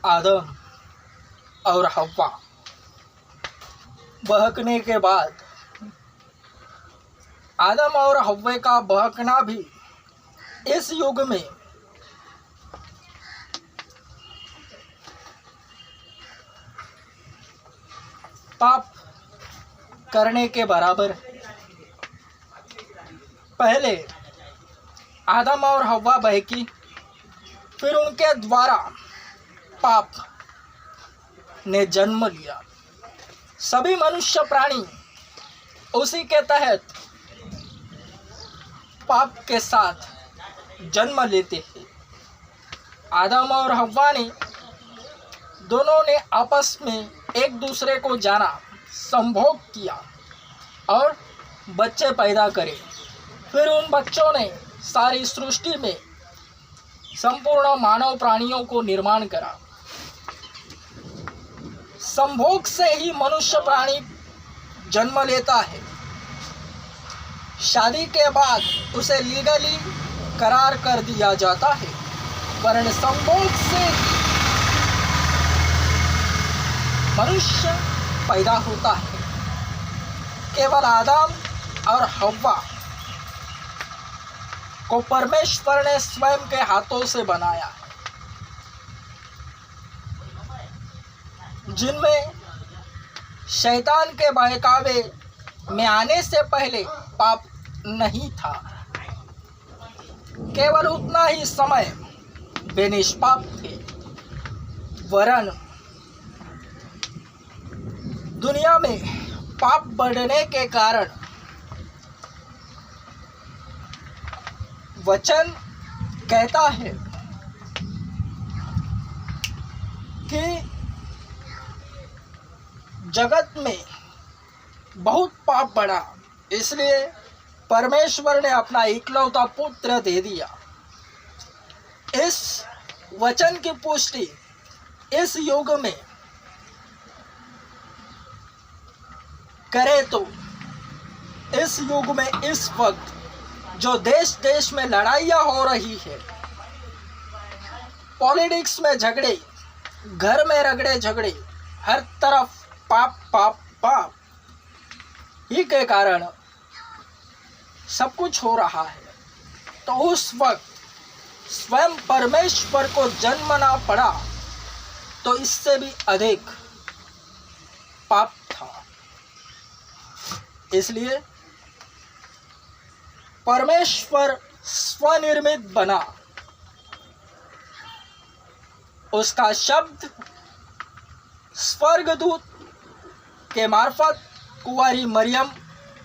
आदम और हव्वा बहकने के बाद आदम और हव्वे का बहकना भी इस युग में पाप करने के बराबर है। पहले आदम और हव्वा बहकी, फिर उनके द्वारा पाप ने जन्म लिया। सभी मनुष्य प्राणी उसी के तहत पाप के साथ जन्म लेते हैं। आदम और हव्वा ने दोनों ने आपस में एक दूसरे को जाना, संभोग किया और बच्चे पैदा करे। फिर उन बच्चों ने सारी सृष्टि में संपूर्ण मानव प्राणियों को निर्माण करा। संभोग से ही मनुष्य प्राणी जन्म लेता है। शादी के बाद उसे लीगली करार कर दिया जाता है, वरन संभोग से मनुष्य पैदा होता है। केवल आदम और हव्वा को परमेश्वर ने स्वयं के हाथों से बनाया, जिनमें शैतान के बहकावे में आने से पहले पाप नहीं था। केवल उतना ही समय वे निष्पाप थे, वरन दुनिया में पाप बढ़ने के कारण वचन कहता है कि जगत में बहुत पाप बढ़ा, इसलिए परमेश्वर ने अपना इकलौता पुत्र दे दिया। इस वचन की पुष्टि इस युग में करे तो इस युग में इस वक्त जो देश देश में लड़ाइयाँ हो रही है, पॉलिटिक्स में झगड़े, घर में रगड़े झगड़े, हर तरफ पाप पाप पाप ही के कारण सब कुछ हो रहा है, तो उस वक्त स्वयं परमेश्वर को जन्मना पड़ा तो इससे भी अधिक पाप था। इसलिए परमेश्वर स्वनिर्मित बना, उसका शब्द स्वर्गदूत के मार्फत कुंवारी मरियम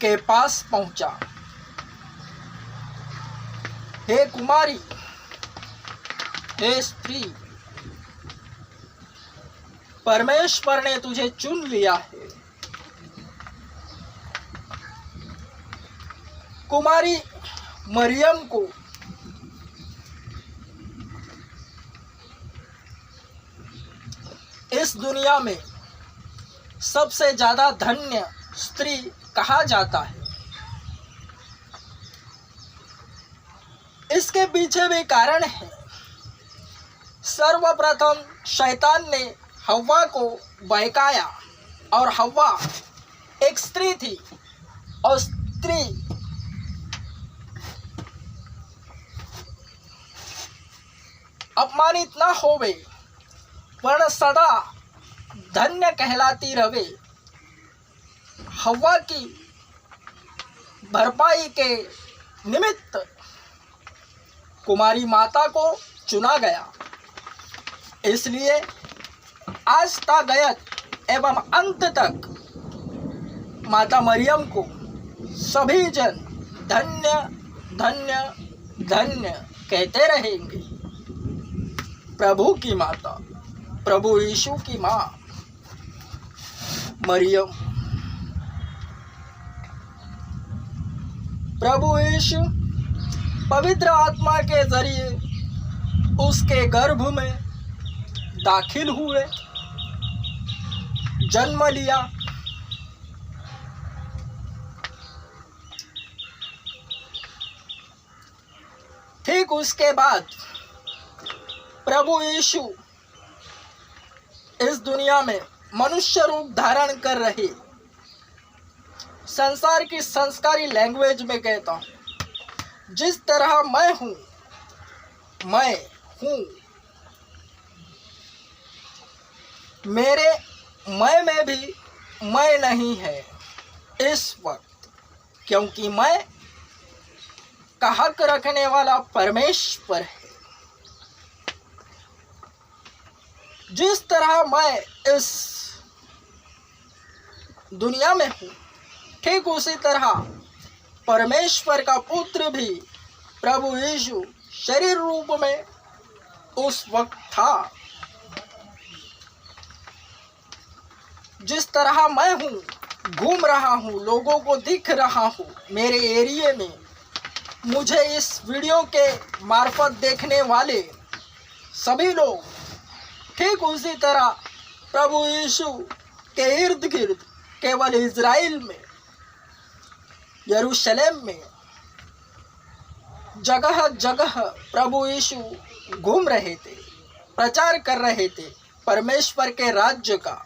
के पास पहुंचा। हे कुमारी, हे स्त्री, परमेश्वर ने तुझे चुन लिया है। कुमारी मरियम को इस दुनिया में सबसे ज्यादा धन्य स्त्री कहा जाता है। इसके पीछे भी कारण है। सर्वप्रथम शैतान ने हव्वा को बहकाया, और हव्वा एक स्त्री थी, और स्त्री अपमानित न होवे, वर्ण सदा धन्य कहलाती रहे। हव्वा की भरपाई के निमित्त कुमारी माता को चुना गया। इसलिए आज तक एवं अंत तक माता मरियम को सभी जन धन्य धन्य धन्य कहते रहेंगे। प्रभु की माता, प्रभु यीशु की माँ मरियम, प्रभु यीशु पवित्र आत्मा के जरिए उसके गर्भ में दाखिल हुए, जन्म लिया। ठीक उसके बाद प्रभु यीशु इस दुनिया में मनुष्य रूप धारण कर रही संसार की संस्कारी लैंग्वेज में कहता हूँ, जिस तरह मैं हूँ, मेरे मैं में भी मैं नहीं है इस वक्त, क्योंकि मैं का हक रखने वाला परमेश्वर है। जिस तरह मैं इस दुनिया में हूँ, ठीक उसी तरह परमेश्वर का पुत्र भी प्रभु यीशु शरीर रूप में उस वक्त था। जिस तरह मैं हूँ, घूम रहा हूँ, लोगों को दिख रहा हूँ मेरे एरिया में, मुझे इस वीडियो के मार्फत देखने वाले सभी लोग ठीक उसी तरह प्रभु यीशु के इर्द गिर्द केवल इज़राइल में, यरूशलेम में जगह जगह प्रभु यीशु घूम रहे थे, प्रचार कर रहे थे परमेश्वर के राज्य का।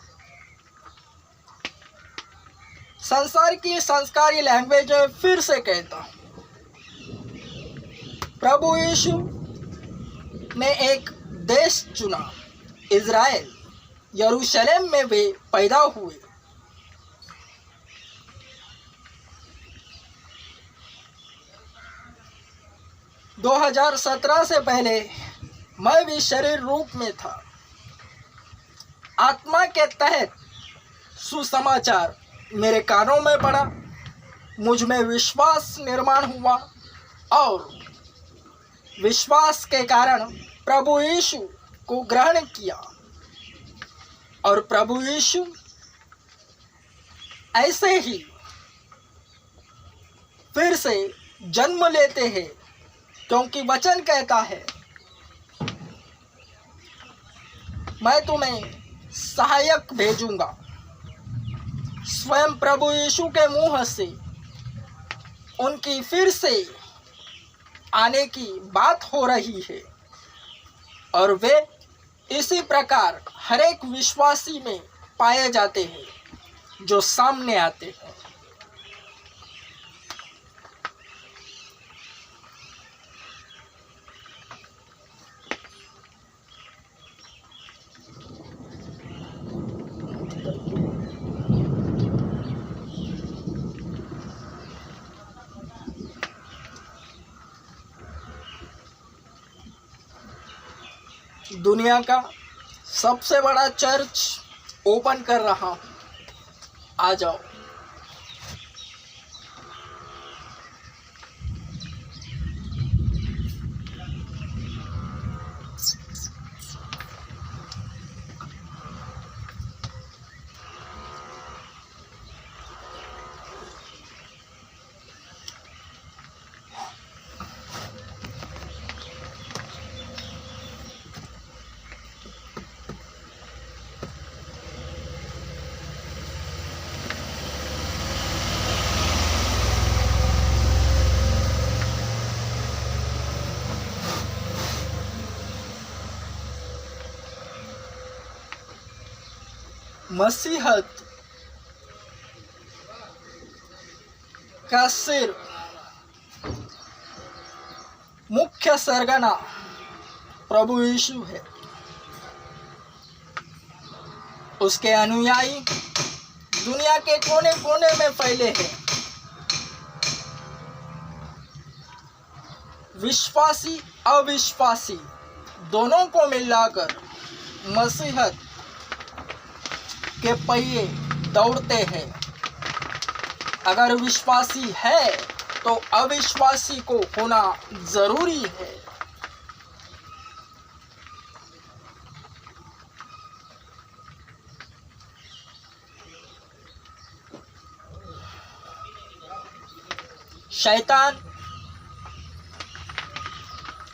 संसार की संस्कारी लैंग्वेज में फिर से कहता हूँ, प्रभु यीशु ने एक देश चुना, इज़राइल, यरूशलेम में वे पैदा हुए। दो 2017 से पहले मैं भी शरीर रूप में था। आत्मा के तहत सुसमाचार मेरे कानों में पड़ा, मुझ में विश्वास निर्माण हुआ और विश्वास के कारण प्रभु यीशु को ग्रहण किया। और प्रभु यीशु ऐसे ही फिर से जन्म लेते हैं, क्योंकि वचन कहता है, मैं तुम्हें सहायक भेजूंगा। स्वयं प्रभु यीशु के मुंह से उनकी फिर से आने की बात हो रही है और वे इसी प्रकार हर एक विश्वासी में पाए जाते हैं जो सामने आते हैं। दुनिया का सबसे बड़ा चर्च ओपन कर रहा हूँ, आ जाओ। मसीहत का सिर मुख्य सरगना प्रभु यीशु है। उसके अनुयायी दुनिया के कोने कोने में फैले हैं। विश्वासी अविश्वासी दोनों को मिलाकर मसीहत के पहिए दौड़ते हैं। अगर विश्वासी है तो अविश्वासी को होना जरूरी है। शैतान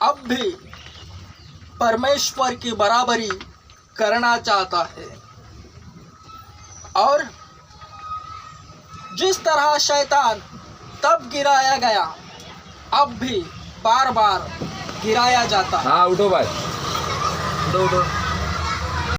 अब भी परमेश्वर की बराबरी करना चाहता है और जिस तरह शैतान तब गिराया गया, अब भी बार बार गिराया जाता है। हाँ उठो भाई, उठो उठो।